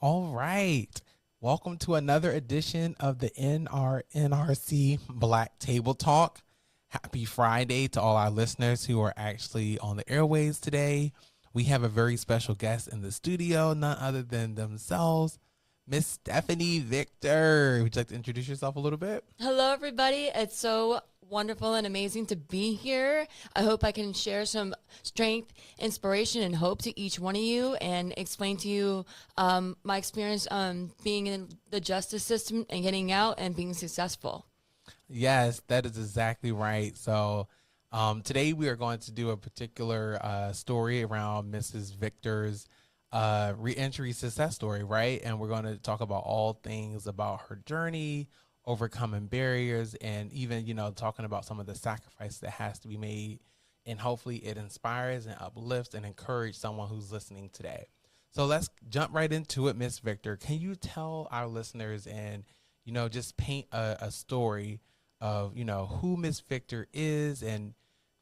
All right. Welcome to another edition of the NRNRC Black Table Talk. Happy Friday to all our listeners who are actually on the airways today. We have a very special guest in the studio, none other than themselves, Miss Stephanie Victor. Would you like to introduce yourself a little bit? Hello, everybody. It's so wonderful and amazing to be here. I hope I can share some strength, inspiration, and hope to each one of you and explain to you my experience being in the justice system and getting out and being successful. Yes, that is exactly right. So today we are going to do a particular story around Mrs. Victor's reentry success story, right? And we're going to talk about all things about her journey, overcoming barriers, and even, talking about some of the sacrifice that has to be made. And hopefully it inspires and uplifts and encourages someone who's listening today. So let's jump right into it, Miss Victor. Can you tell our listeners and, just paint a story of, who Miss Victor is and,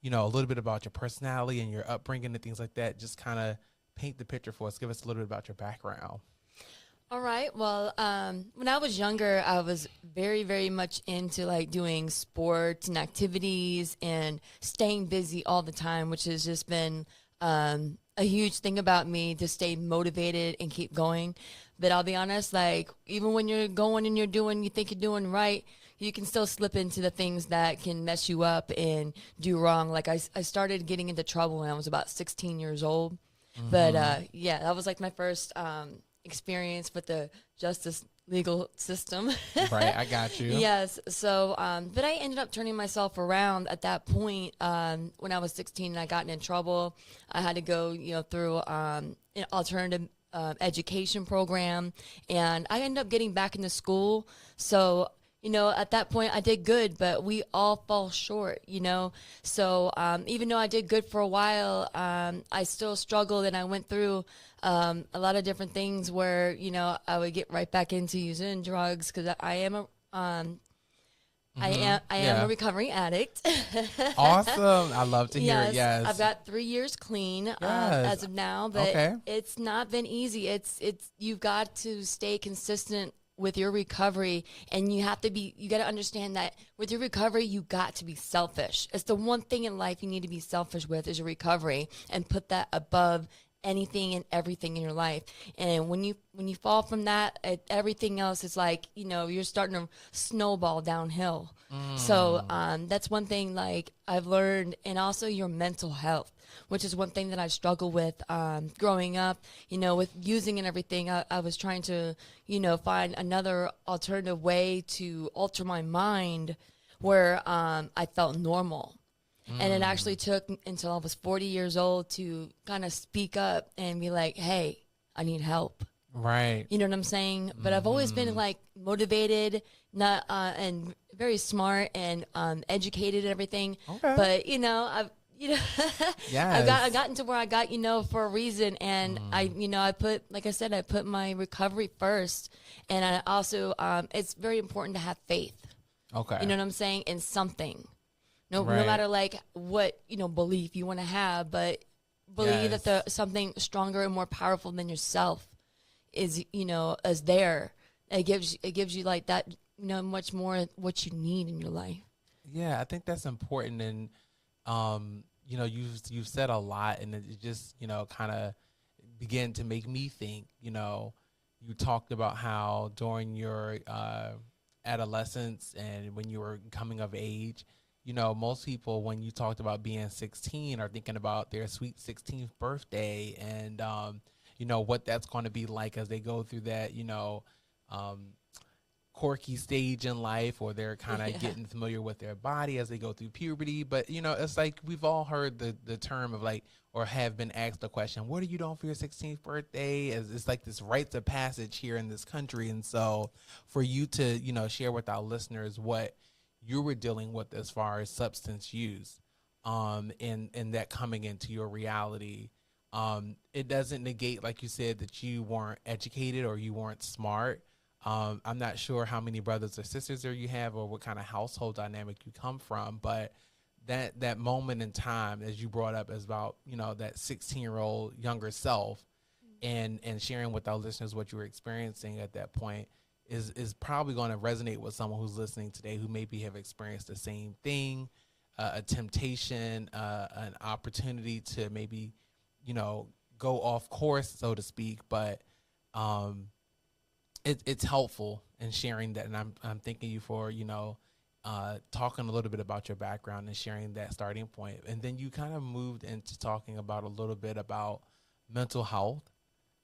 a little bit about your personality and your upbringing and things like that. Just kind of paint the picture for us. Give us a little bit about your background. All right. Well, when I was younger, I was very, very much into like doing sports and activities and staying busy all the time, which has just been a huge thing about me to stay motivated and keep going. But I'll be honest, like even when you're going and you think you're doing right, you can still slip into the things that can mess you up and do wrong. Like I started getting into trouble when I was about 16 years old. Mm-hmm. But yeah, that was like my first experience with the justice legal system. Right, I got you. Yes. So, but I ended up turning myself around at that point when I was 16 and I got in trouble. I had to go, through an alternative education program, and I ended up getting back into school. So, at that point I did good, but we all fall short. So even though I did good for a while, I still struggled, and I went through a lot of different things where, I would get right back into using drugs because I am a I am a recovering addict. Awesome. I love to hear it. Yes. I've got 3 years clean as of now, but it's not been easy. It's you've got to stay consistent with your recovery, and you got to understand that with your recovery, you got to be selfish. It's the one thing in life you need to be selfish with is your recovery, and put that above anything and everything in your life. And when you fall from that, everything else is like, you're starting to snowball downhill. So that's one thing like I've learned. And also your mental health, which is one thing that I struggled with growing up, with using and everything. I was trying to, find another alternative way to alter my mind where I felt normal. And it actually took until I was 40 years old to kind of speak up and be like, hey, I need help. Right. You know what I'm saying? But I've always been like motivated, not and very smart and educated and everything. Okay. But I've yes. I got into where I got, for a reason. And I put, like I said, I put my recovery first. And I also, it's very important to have faith. Okay. You know what I'm saying? In something. No matter like what, belief you want to have, but believe that there's something stronger and more powerful than yourself is, is there. It gives you like that, much more what you need in your life. Yeah, I think that's important. And, you've said a lot, and it just, kind of began to make me think, you talked about how during your adolescence and when you were coming of age, most people, when you talked about being 16, are thinking about their sweet 16th birthday and, what that's going to be like as they go through that, quirky stage in life, or they're kind of getting familiar with their body as they go through puberty. But, it's like we've all heard the term of like, or have been asked the question, what are you doing for your 16th birthday? It's like this rites of passage here in this country. And so for you to, share with our listeners what you were dealing with as far as substance use, and that coming into your reality, it doesn't negate, like you said, that you weren't educated or you weren't smart. I'm not sure how many brothers or sisters there you have or what kind of household dynamic you come from, but that moment in time, as you brought up, as about, that 16-year-old younger self, and sharing with our listeners what you were experiencing at that point is probably going to resonate with someone who's listening today who maybe have experienced the same thing, a temptation, an opportunity to maybe, go off course, so to speak. But it's helpful in sharing that, and I'm thanking you for talking a little bit about your background and sharing that starting point. And then you kind of moved into talking about a little bit about mental health,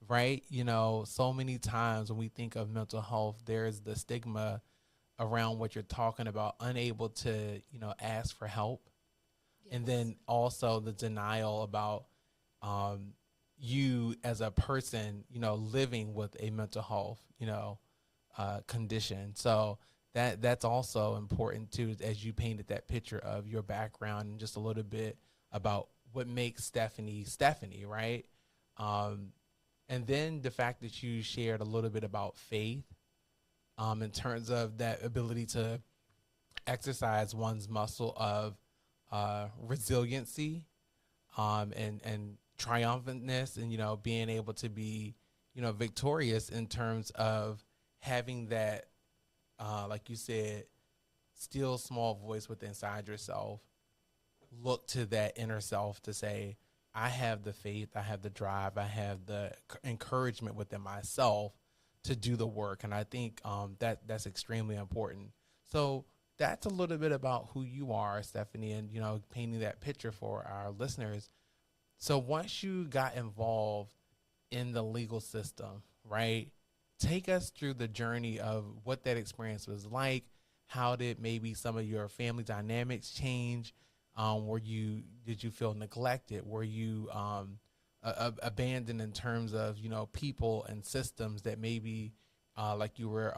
right? So many times when we think of mental health, there's the stigma around what you're talking about, unable to, ask for help. Yes. And then also the denial about you as a person, living with a mental health, condition. So that's also important too, as you painted that picture of your background and just a little bit about what makes Stephanie, right? And then the fact that you shared a little bit about faith, in terms of that ability to exercise one's muscle of resiliency, and triumphantness, and being able to be victorious in terms of having that, like you said, still small voice within inside yourself. Look to that inner self to say, I have the faith, I have the drive, I have the encouragement within myself to do the work. And I think that's extremely important. So that's a little bit about who you are, Stephanie, and painting that picture for our listeners. So once you got involved in the legal system, right, take us through the journey of what that experience was like. How did maybe some of your family dynamics change? Did you feel neglected? Were you abandoned in terms of, people and systems that maybe like you were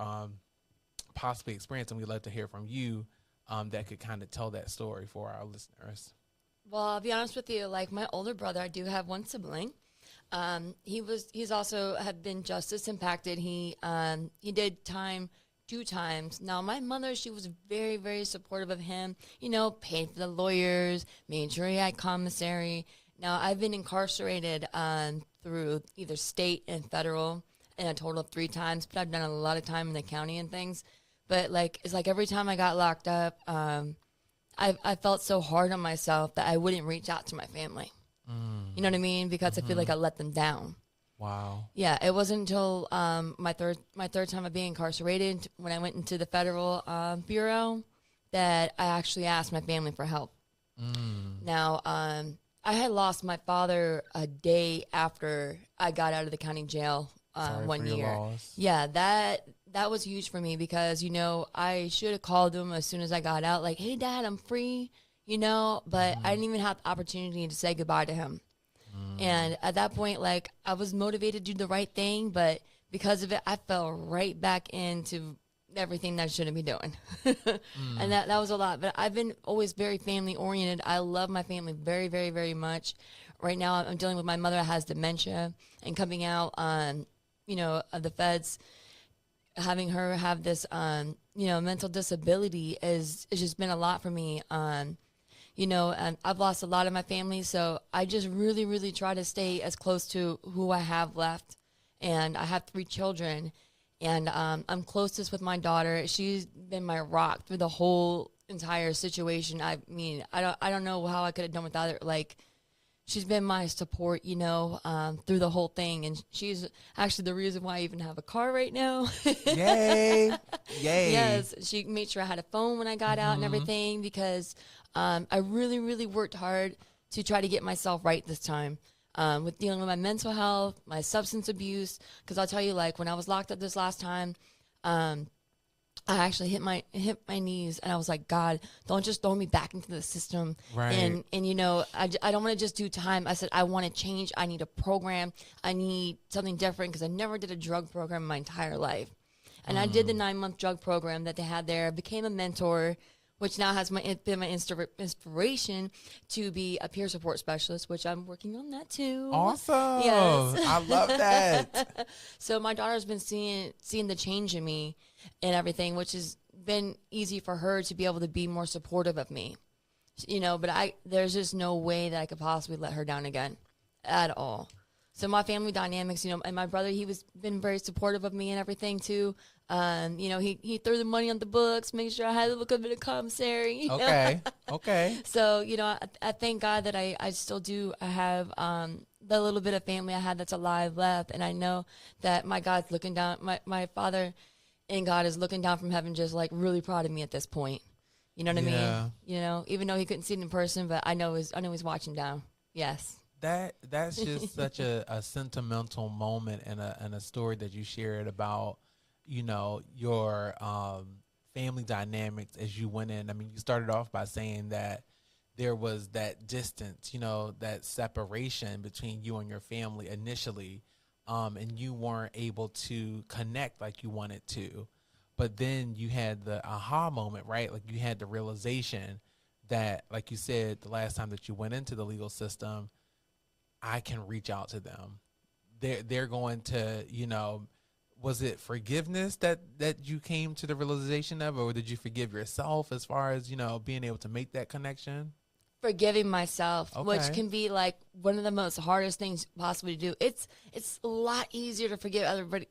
possibly experiencing? We'd love to hear from you that could kind of tell that story for our listeners. Well, I'll be honest with you. Like my older brother, I do have one sibling. He's also had been justice impacted. He did time 2 times. Now, my mother, she was very, very supportive of him, paid for the lawyers, made sure he had commissary. Now, I've been incarcerated through either state and federal in a total of 3 times, but I've done a lot of time in the county and things. But, it's like every time I got locked up, I felt so hard on myself that I wouldn't reach out to my family. You know what I mean? Because I feel like I let them down. Wow. Yeah, it wasn't until my third time of being incarcerated, when I went into the federal bureau, that I actually asked my family for help. Now, I had lost my father a day after I got out of the county jail. Sorry 1 for year. Your loss. Yeah, that was huge for me because, I should have called him as soon as I got out, like, hey, Dad, I'm free, but I didn't even have the opportunity to say goodbye to him. And at that point, I was motivated to do the right thing, but because of it, I fell right back into everything that I shouldn't be doing. And that was a lot. But I've been always very family oriented. I love my family very, very, very much. Right now, I'm dealing with my mother who has dementia, and coming out on, of the feds, having her have this, mental disability it's just been a lot for me. And I've lost a lot of my family, so I just really, really try to stay as close to who I have left. And I have 3 children, and I'm closest with my daughter. She's been my rock through the whole entire situation. I mean, I don't know how I could have done without her. She's been my support, through the whole thing. And she's actually the reason why I even have a car right now. Yay. Yay. Yes. She made sure I had a phone when I got out and everything, because I really, really worked hard to try to get myself right this time, with dealing with my mental health, my substance abuse. Because I'll tell you, when I was locked up this last time, I actually hit my knees, and I was like, God, don't just throw me back into the system. Right. And I don't want to just do time. I said, I want to change. I need a program. I need something different, because I never did a drug program in my entire life. And I did the 9-month drug program that they had there, became a mentor, which now has been my inspiration to be a peer support specialist, which I'm working on that too. Awesome. Yes. I love that. So my daughter's been seeing the change in me and everything, which has been easy for her to be able to be more supportive of me. But there's just no way that I could possibly let her down again at all. So my family dynamics, and my brother, he was been very supportive of me and everything too. He threw the money on the books, make sure I had a little bit of commissary. Okay. So, I thank God that I still do. I have the little bit of family I had that's alive left. And I know that my God's looking down, my Father and God is looking down from heaven, just like really proud of me at this point. You know what I mean? Even though he couldn't see it in person, but I know he's watching down. Yes. That's just such a sentimental moment and a story that you shared about, your family dynamics as you went in. I mean, you started off by saying that there was that distance, that separation between you and your family initially, and you weren't able to connect like you wanted to. But then you had the aha moment, right? Like you had the realization that, like you said, the last time that you went into the legal system, I can reach out to them. They're going to, was it forgiveness that you came to the realization of, or did you forgive yourself as far as, being able to make that connection? Forgiving myself, which can be like one of the most hardest things possibly to do. It's a lot easier to forgive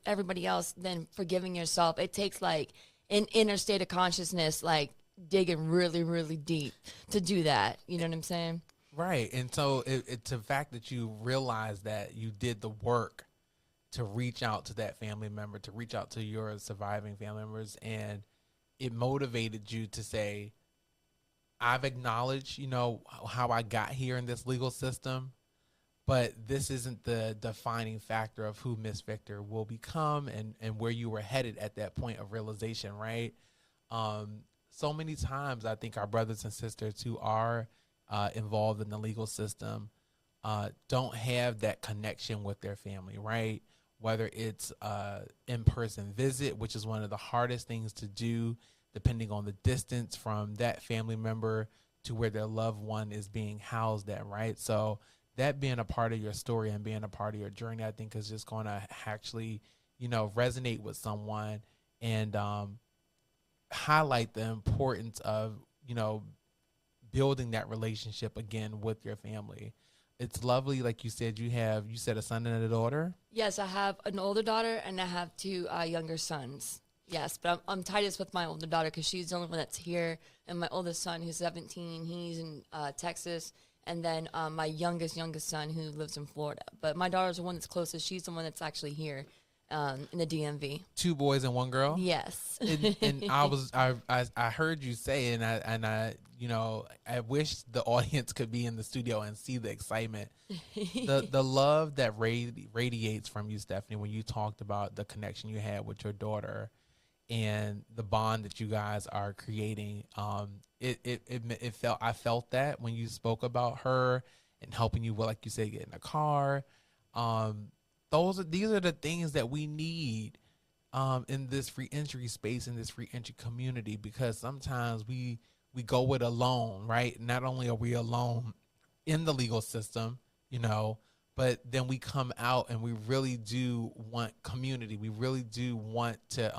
everybody else than forgiving yourself. It takes like an inner state of consciousness, like digging really, really deep to do that. You know what I'm saying? Right. And so it's the fact that you realize that you did the work to reach out to that family member, to reach out to your surviving family members, and it motivated you to say, I've acknowledged, how I got here in this legal system, but this isn't the defining factor of who Miss Victor will become and where you were headed at that point of realization, right? So many times I think our brothers and sisters who are involved in the legal system don't have that connection with their family, right? Whether it's in-person visit, which is one of the hardest things to do, depending on the distance from that family member to where their loved one is being housed at, right? So that being a part of your story and being a part of your journey, I think is just going to actually, resonate with someone and highlight the importance of, building that relationship again with your family. It's lovely. Like you said, you said a son and a daughter? Yes, I have an older daughter and I have two younger sons. Yes, but I'm tightest with my older daughter because she's the only one that's here. And my oldest son, who's 17, he's in Texas. And then my youngest son, who lives in Florida. But my daughter's the one that's closest. She's the one that's actually here in the DMV. 2 boys and 1 girl? Yes. And I heard you say, and I wish the audience could be in the studio and see the excitement, the love that radiates from you, Stephanie, when you talked about the connection you had with your daughter and the bond that you guys are creating. I felt that when you spoke about her and helping you, like you said, get in a car. These are the things that we need in this reentry space, in this reentry community, because sometimes we go it alone, right? Not only are we alone in the legal system, but then we come out and we really do want community. We really do want to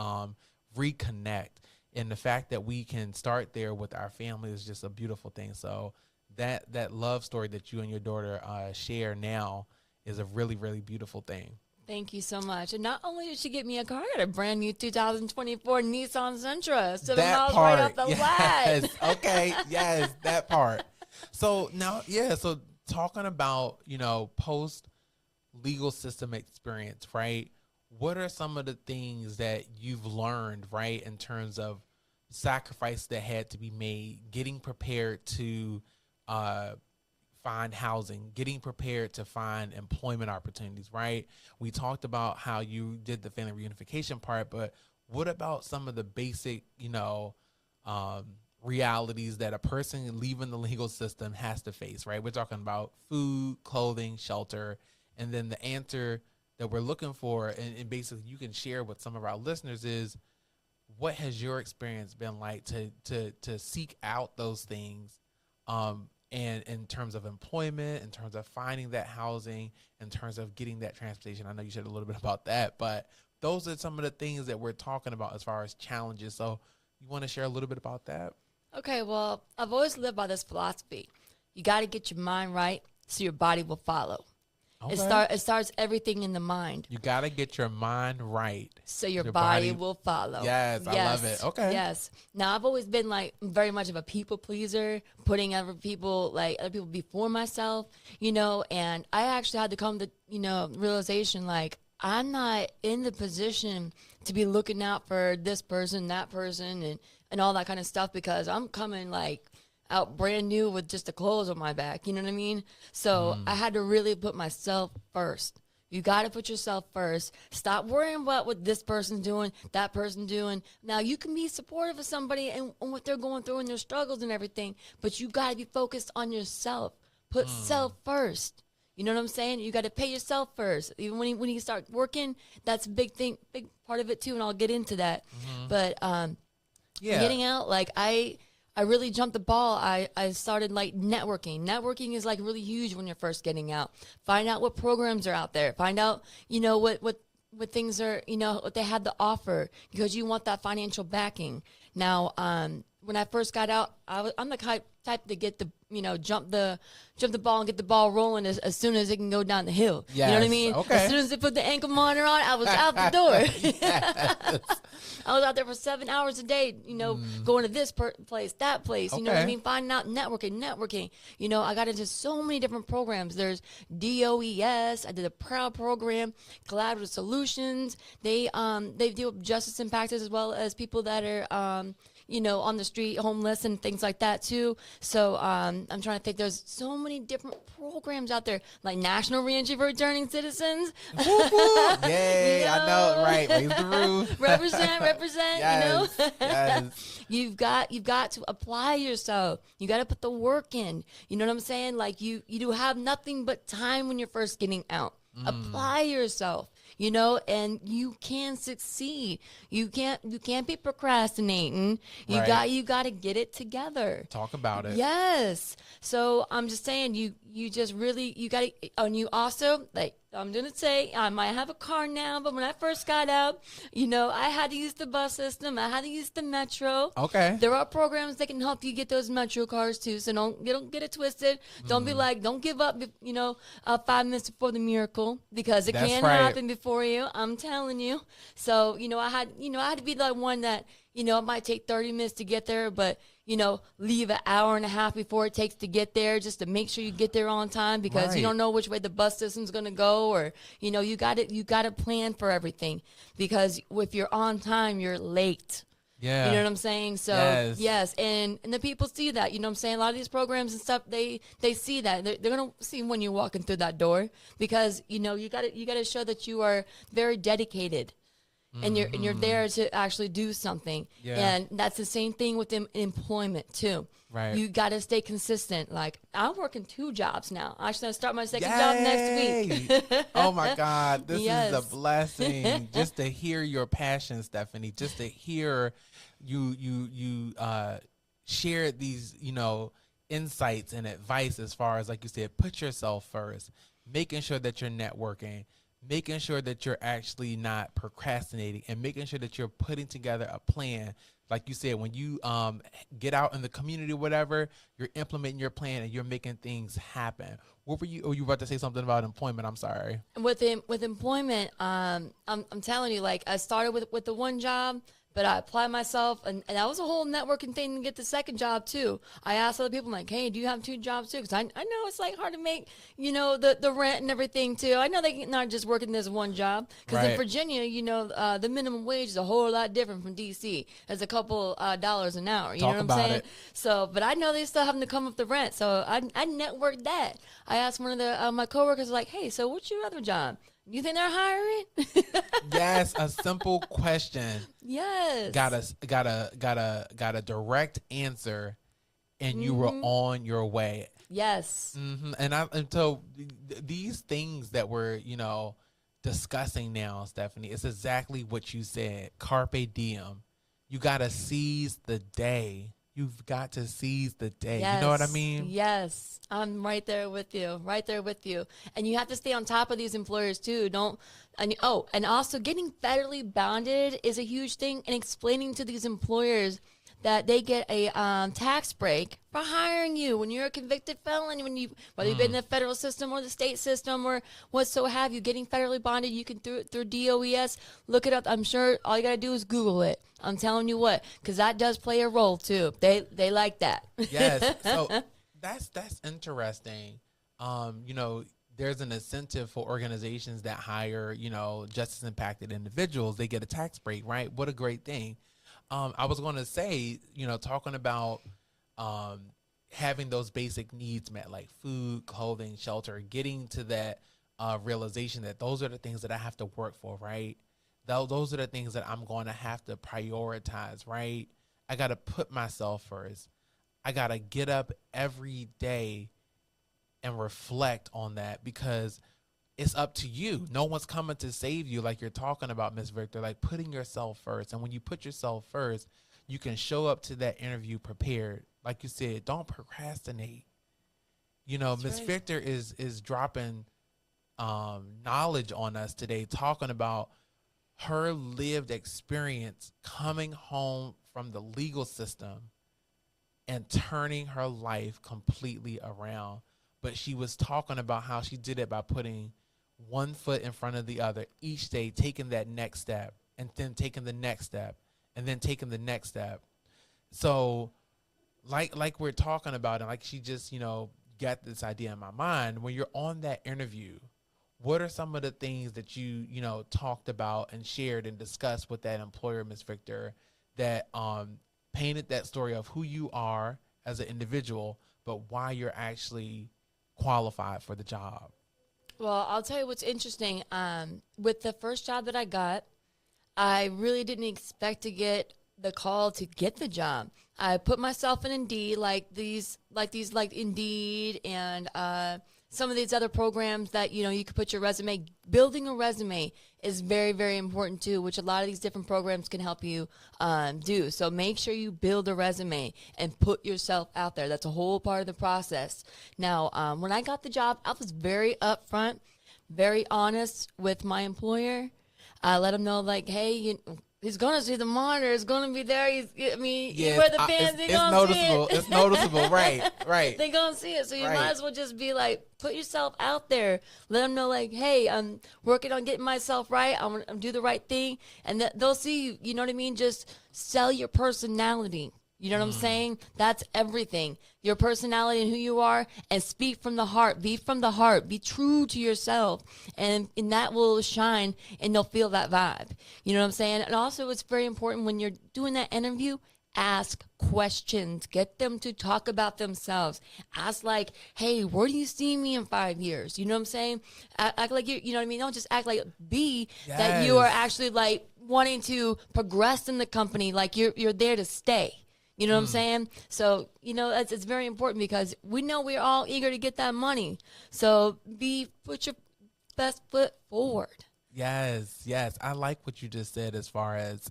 reconnect. And the fact that we can start there with our family is just a beautiful thing. So that love story that you and your daughter share now is a really, really beautiful thing. Thank you so much. And not only did she get me a car, I got a brand new 2024 Nissan Sentra. 7 miles right off the lot. Okay. Yes, that part. So now, so talking about, post legal system experience, right? What are some of the things that you've learned, right, in terms of sacrifice that had to be made, getting prepared to find housing, getting prepared to find employment opportunities, right? We talked about how you did the family reunification part, but what about some of the basic, realities that a person leaving the legal system has to face, right? We're talking about food, clothing, shelter, and then the answer that we're looking for, and basically you can share with some of our listeners, is what has your experience been like to seek out those things, and in terms of employment, in terms of finding that housing, in terms of getting that transportation. I know you shared a little bit about that, but those are some of the things that we're talking about as far as challenges. So you want to share a little bit about that? Okay, well, I've always lived by this philosophy. You got to get your mind right so your body will follow. Okay. It starts everything in the mind. You got to get your mind right. So your body will follow. Yes, I love it. Okay. Yes. Now I've always been like very much of a people pleaser, putting other people before myself, and I actually had to come to, realization like I'm not in the position to be looking out for this person, that person, and all that kind of stuff, because I'm coming like out brand new with just the clothes on my back. You know what I mean? So I had to really put myself first. You got to put yourself first. Stop worrying about what this person's doing, that person doing. Now, you can be supportive of somebody and what they're going through and their struggles and everything, but you got to be focused on yourself. Put self first. You know what I'm saying? You got to pay yourself first. Even when you start working, that's a big part of it too, and I'll get into that. But getting out, like I really jumped the ball. I started like networking. Networking is like really huge when you're first getting out. Find out what programs are out there. Find out, what things are, what they have to offer, because you want that financial backing. Now, when I first got out, I'm the type to get the, jump the ball and get the ball rolling as soon as it can go down the hill. Yes. You know what I mean? Okay. As soon as they put the ankle monitor on, I was out the door. Yes. I was out there for 7 hours a day, going to this place, that place, you know what I mean? Finding out networking. I got into so many different programs. There's DOES. I did a PROUD program, Collaborative Solutions. They deal with justice impactors as well as people that are, on the street, homeless and things like that too. So I'm trying to think. There's so many different programs out there, like National Reentry for Returning Citizens. Yay, I know, right? Raise the roof. represent. Yes, yes. You've got to apply yourself. You got to put the work in. You know what I'm saying? Like you do have nothing but time when you're first getting out. Apply yourself. And you can succeed. You can't be procrastinating. You got to get it together. Talk about it. Yes. So I'm just saying, you just really, you got to, and you also, like, I'm going to say, I might have a car now, but when I first got out, I had to use the bus system. I had to use the metro. Okay. There are programs that can help you get those metro cars too. So don't get it twisted. Don't be like, don't give up, 5 minutes before the miracle, because it can happen before you. I'm telling you. So, I had to be like one that, it might take 30 minutes to get there, but, leave an hour and a half before it takes to get there, just to make sure you get there on time, because you don't know which way the bus system's going to go, or, you got to plan for everything, because if you're on time, you're late. Yeah. You know what I'm saying? So, yes. And the people see that, you know what I'm saying? A lot of these programs and stuff, they see that. They're going to see when you're walking through that door, because, you got to show that you are very dedicated. And you're there to actually do something. Yeah. And that's the same thing with employment too. Right. You got to stay consistent. Like, I'm working 2 jobs now. Actually, I start my second job next week. Oh my God, this is a blessing. Just to hear your passion, Stephanie. Just to hear you share these insights and advice, as far as, like you said, put yourself first, making sure that you're networking, making sure that you're actually not procrastinating, and making sure that you're putting together a plan. Like you said, when you get out in the community or whatever, you're implementing your plan and you're making things happen. What were you? Oh, you were about to say something about employment. I'm sorry. With employment, I'm telling you, like, I started with the one job, but I applied myself, and that was a whole networking thing to get the second job too. I asked other people, like, hey, do you have 2 jobs too? Because I know it's like hard to make, the rent and everything too. I know they're not just working this one job, because in Virginia, the minimum wage is a whole lot different from DC. It's a couple dollars an hour. You know what I'm saying? So, but I know they still having to come up the rent. So I networked that. I asked one of my coworkers, like, hey, so what's your other job? You think they're hiring? Yes, a simple question. Yes. Got a direct answer, and you were on your way. Yes. Mm-hmm. And so these things that we're discussing now, Stephanie, it's exactly what you said. Carpe diem. You gotta seize the day. You've got to seize the day. Yes. You know what I mean? Yes. I'm right there with you. Right there with you. And you have to stay on top of these employers too. And also getting federally bonded is a huge thing, and explaining to these employers that they get a tax break for hiring you when you're a convicted felon, whether you've been in the federal system or the state system or what so have you, getting federally bonded. You can through DOES, look it up. I'm sure all you got to do is Google it. I'm telling you what, because that does play a role too. They like that. Yes. So that's interesting. There's an incentive for organizations that hire, justice impacted individuals. They get a tax break, right? What a great thing. I was going to say, talking about having those basic needs met, like food, clothing, shelter, getting to that realization that those are the things that I have to work for, right? Those are the things that I'm going to have to prioritize, right? I got to put myself first. I got to get up every day and reflect on that, because it's up to you. No one's coming to save you, like you're talking about, Ms. Victor, like putting yourself first. And when you put yourself first, you can show up to that interview prepared. Like you said, don't procrastinate. Ms. Right. Victor is dropping knowledge on us today, talking about her lived experience coming home from the legal system and turning her life completely around. But she was talking about how she did it by putting one foot in front of the other each day, taking that next step, and then taking the next step, and then taking the next step. So like we're talking about, and like she just, got this idea in my mind, when you're on that interview, what are some of the things that you talked about and shared and discussed with that employer, Ms. Victor, that painted that story of who you are as an individual, but why you're actually qualified for the job? Well, I'll tell you what's interesting. With the first job that I got, I really didn't expect to get the call to get the job. I put myself in Indeed, like Indeed and some of these other programs that, you could put your resume. Building a resume is very, very important too, which a lot of these different programs can help you do. So make sure you build a resume and put yourself out there. That's a whole part of the process. Now, when I got the job, I was very upfront, very honest with my employer. I let him know, like, hey, he's gonna see the monitor. It's gonna be there. You wear the pants. It's noticeable. See it. It's noticeable, right? They're gonna see it. So you might as well just be like, put yourself out there. Let them know, like, hey, I'm working on getting myself right. I'm do the right thing, and they'll see you. You know what I mean? Just sell your personality. You know what I'm saying? That's everything. Your personality and who you are, and speak from the heart. Be from the heart. Be true to yourself, and that will shine, and they'll feel that vibe. You know what I'm saying? And also, it's very important when you're doing that interview, ask questions. Get them to talk about themselves. Ask like, hey, where do you see me in 5 years? You know what I'm saying? Act like you know what I mean? Don't just act like that you are actually like wanting to progress in the company, like you're there to stay. You know what I'm saying? So, it's very important, because we know we're all eager to get that money. So put your best foot forward. Yes. I like what you just said as far as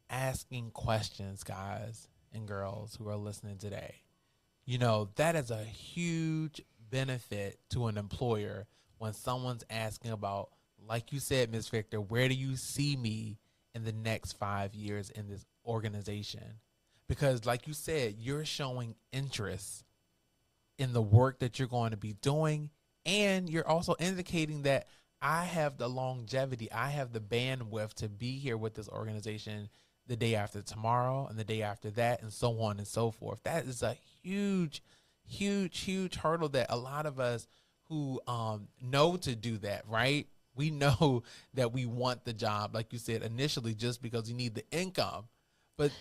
asking questions, guys and girls who are listening today. That is a huge benefit to an employer when someone's asking about, like you said, Ms. Victor, where do you see me in the next 5 years in this organization? Because like you said, you're showing interest in the work that you're going to be doing. And you're also indicating that I have the longevity, I have the bandwidth to be here with this organization the day after tomorrow and the day after that, and so on and so forth. That is a huge, huge, huge hurdle that a lot of us who know to do that, right? We know that we want the job, like you said, initially just because you need the income. But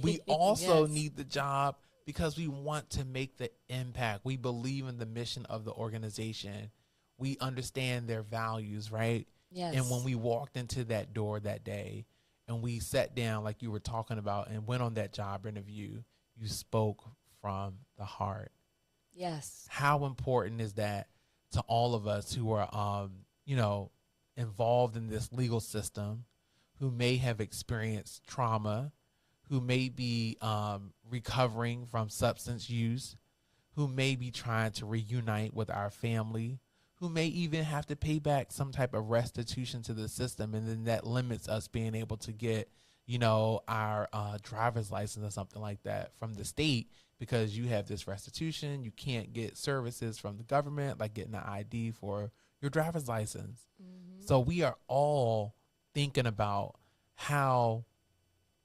we also need the job because we want to make the impact. We believe in the mission of the organization. We understand their values, right? Yes. And when we walked into that door that day and we sat down like you were talking about and went on that job interview, you spoke from the heart. Yes. How important is that to all of us who are, involved in this legal system, who may have experienced trauma, who may be recovering from substance use, who may be trying to reunite with our family, who may even have to pay back some type of restitution to the system, and then that limits us being able to get, our driver's license or something like that from the state because you have this restitution. You can't get services from the government, like getting an ID for your driver's license. Mm-hmm. So we are all thinking about how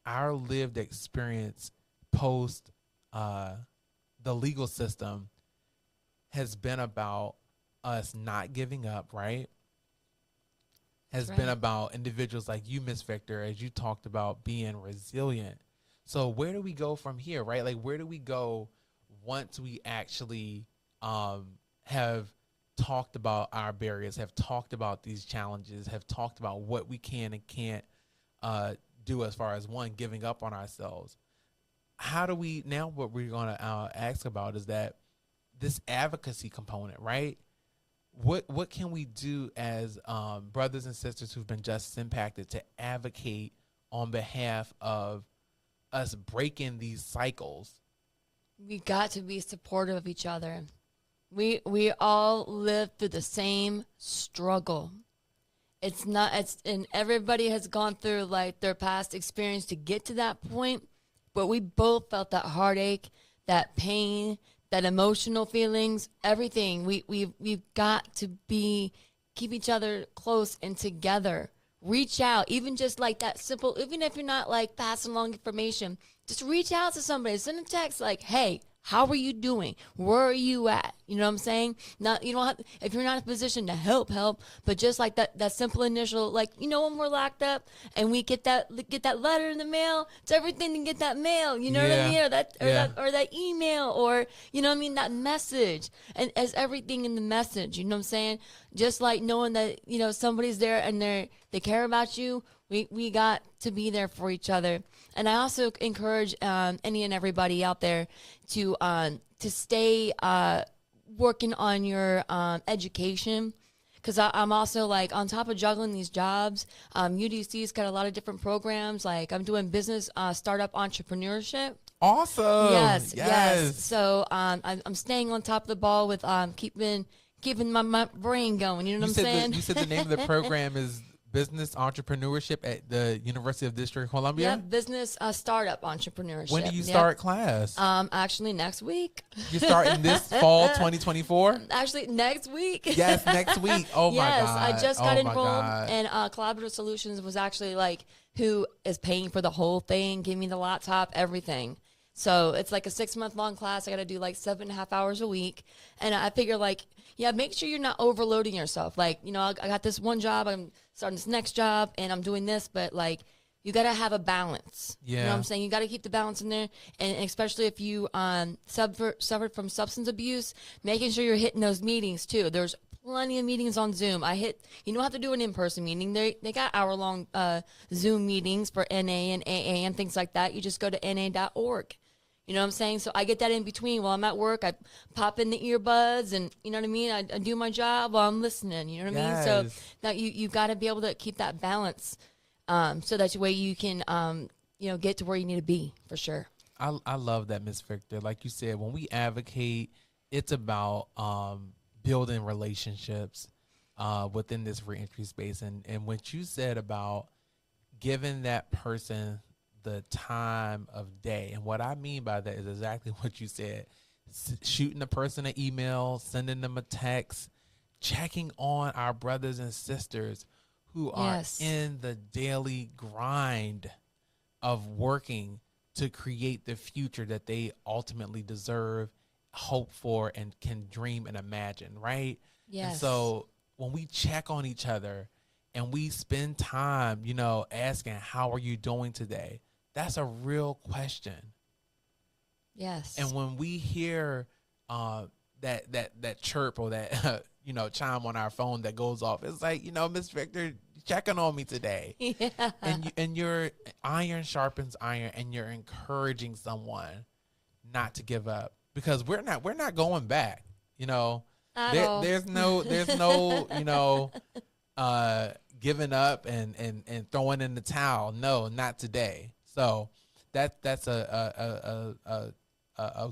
our lived experience post the legal system has been about us not giving up, right? Has been about individuals like you, Miss Victor, as you talked about being resilient. So where do we go from here, right? Like, where do we go once we actually have talked about our barriers, have talked about these challenges, have talked about what we can and can't do as far as, one, giving up on ourselves? How do we, now what we're going to ask about is that this advocacy component, right? What can we do as brothers and sisters who've been just impacted to advocate on behalf of us breaking these cycles? We got to be supportive of each other. We all live through the same struggle. And everybody has gone through like their past experience to get to that point, but we both felt that heartache, that pain, that emotional feelings, everything. We've got to keep each other close and together. Reach out, even just like that simple, even if you're not like passing along information, just reach out to somebody, send a text like, hey, how are you doing? Where are you at? You know what I'm saying? Not, you don't have, if you're not in a position to help, but just like that simple initial, like, when we're locked up and we get that letter in the mail, it's everything to get that mail, you know what I mean? Or that email, or, you know what I mean? That message, and as everything in the message, you know what I'm saying? Just like knowing that, somebody's there and they care about you. We got to be there for each other. And I also encourage any and everybody out there to stay working on your education, because I'm also like on top of juggling these jobs. UDC's got a lot of different programs. Like I'm doing business startup entrepreneurship. Awesome. Yes. So I'm staying on top of the ball with keeping my brain going. You know what I'm saying? You said the name of the program is Business Entrepreneurship at the University of District of Columbia? Yeah, business startup entrepreneurship. When do you start class? Actually, next week. You're starting this fall 2024? Actually, next week. Yes, next week. Oh, my God. Yes, I just got enrolled, and Collaborative Solutions was actually like who is paying for the whole thing, give me the laptop, everything. So it's like a 6-month-long class. I got to do like 7.5 hours a week. And I figure like, make sure you're not overloading yourself. Like, I got this one job, I'm starting this next job, and I'm doing this, but like, you got to have a balance. Yeah. You know what I'm saying? You got to keep the balance in there. And especially if you suffered from substance abuse, making sure you're hitting those meetings too. There's plenty of meetings on Zoom. You don't have to do an in-person meeting. They got hour-long Zoom meetings for NA and AA and things like that. You just go to na.org. You know what I'm saying? So I get that in between. While I'm at work, I pop in the earbuds and, you know what I mean? I do my job while I'm listening. You know what I mean? So now you got to be able to keep that balance so that way you can, get to where you need to be, for sure. I love that, Ms. Victor. Like you said, when we advocate, it's about building relationships within this reentry space. And what you said about giving that person the time of day. And what I mean by that is exactly what you said. Shooting a person an email, sending them a text, checking on our brothers and sisters who are in the daily grind of working to create the future that they ultimately deserve, hope for, and can dream and imagine, right? Yes. And so when we check on each other and we spend time, asking, how are you doing today? That's a real question. Yes. And when we hear that chirp or that chime on our phone that goes off, it's like, Miss Victor, checking on me today. Yeah. And your iron sharpens iron, and you're encouraging someone not to give up, because we're not going back. There's no giving up and throwing in the towel. No, not today. So that's a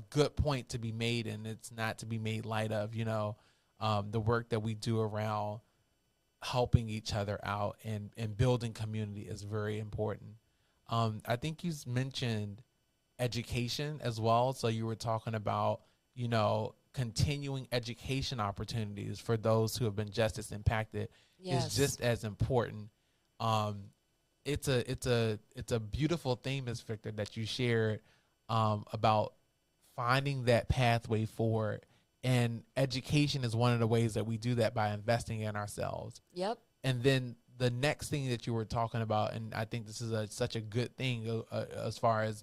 good point to be made, and it's not to be made light of. The work that we do around helping each other out and building community is very important. I think you mentioned education as well. So you were talking about, continuing education opportunities for those who have been justice impacted is just as important. It's a beautiful theme, Ms. Victor, that you shared about finding that pathway forward. And education is one of the ways that we do that, by investing in ourselves. Yep. And then the next thing that you were talking about, and I think this is such a good thing as far as,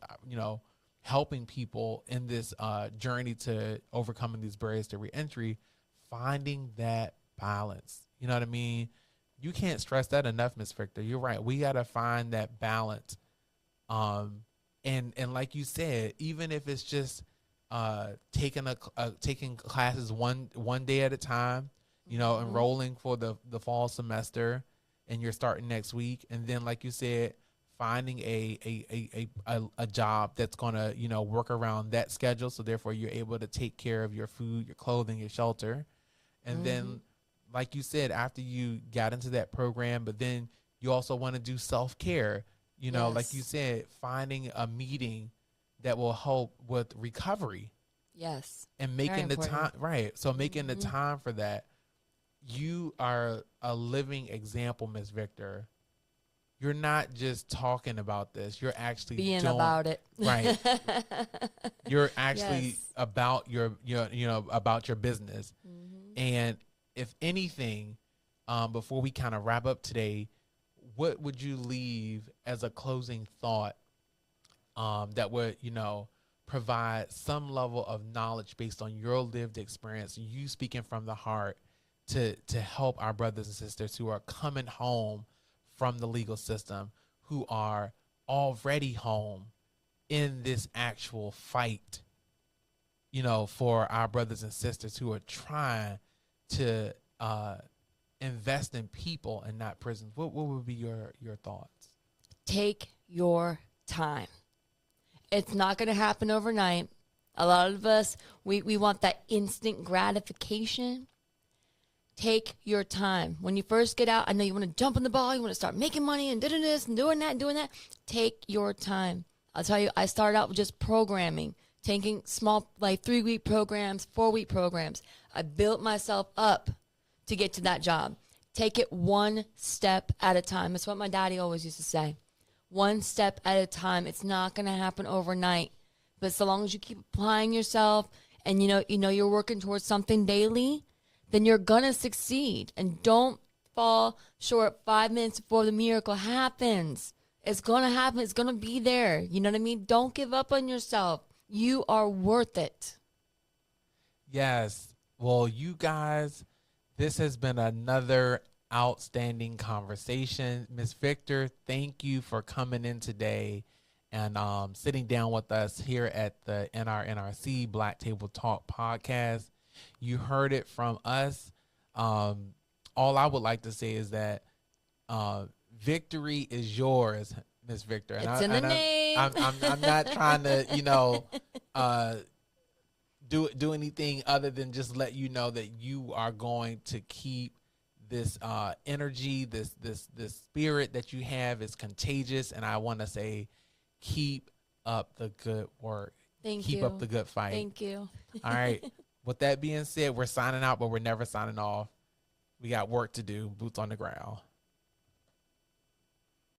helping people in this journey to overcoming these barriers to reentry, finding that balance. You know what I mean? You can't stress that enough, Ms. Victor. You're right. We got to find that balance. And like you said, even if it's just taking classes one day at a time, enrolling for the fall semester, and you're starting next week. And then, like you said, finding a job that's going to, work around that schedule. So therefore you're able to take care of your food, your clothing, your shelter. And then, like you said, after you got into that program, but then you also want to do self-care, like you said, finding a meeting that will help with recovery. Yes. And making the time, right. So making the time for that. You are a living example, Ms. Victor. You're not just talking about this. You're actually being about it. Right. You're actually about your about your business. And if anything, before we kind of wrap up today, what would you leave as a closing thought that would, provide some level of knowledge based on your lived experience, you speaking from the heart, to help our brothers and sisters who are coming home from the legal system, who are already home in this actual fight, for our brothers and sisters who are trying to invest in people and not prisons? What would be your thoughts? Take your time. It's not going to happen overnight. A lot of us, we want that instant gratification. Take your time. When you first get out, I know you want to jump in the ball, you want to start making money and doing this and doing that and doing that. Take your time. I'll tell you, I started out with just programming, taking small, like 3-week programs, 4-week programs. I built myself up to get to that job. Take it one step at a time. That's what my daddy always used to say. One step at a time. It's not going to happen overnight. But so long as you keep applying yourself and you know you're working towards something daily, then you're going to succeed. And don't fall short 5 minutes before the miracle happens. It's going to happen. It's going to be there. You know what I mean? Don't give up on yourself. You are worth it. Yes. Well, you guys, this has been another outstanding conversation. Ms. Victor, thank you for coming in today and sitting down with us here at the NRNRC Black Table Talk podcast. You heard it from us. All I would like to say is that victory is yours, Miss Victor. And it's in the name. I'm not trying to, do anything other than just let you know that you are going to keep this energy, this spirit that you have is contagious. And I want to say, keep up the good work. Keep up the good fight. Thank you. All right. With that being said, we're signing out, but we're never signing off. We got work to do. Boots on the ground.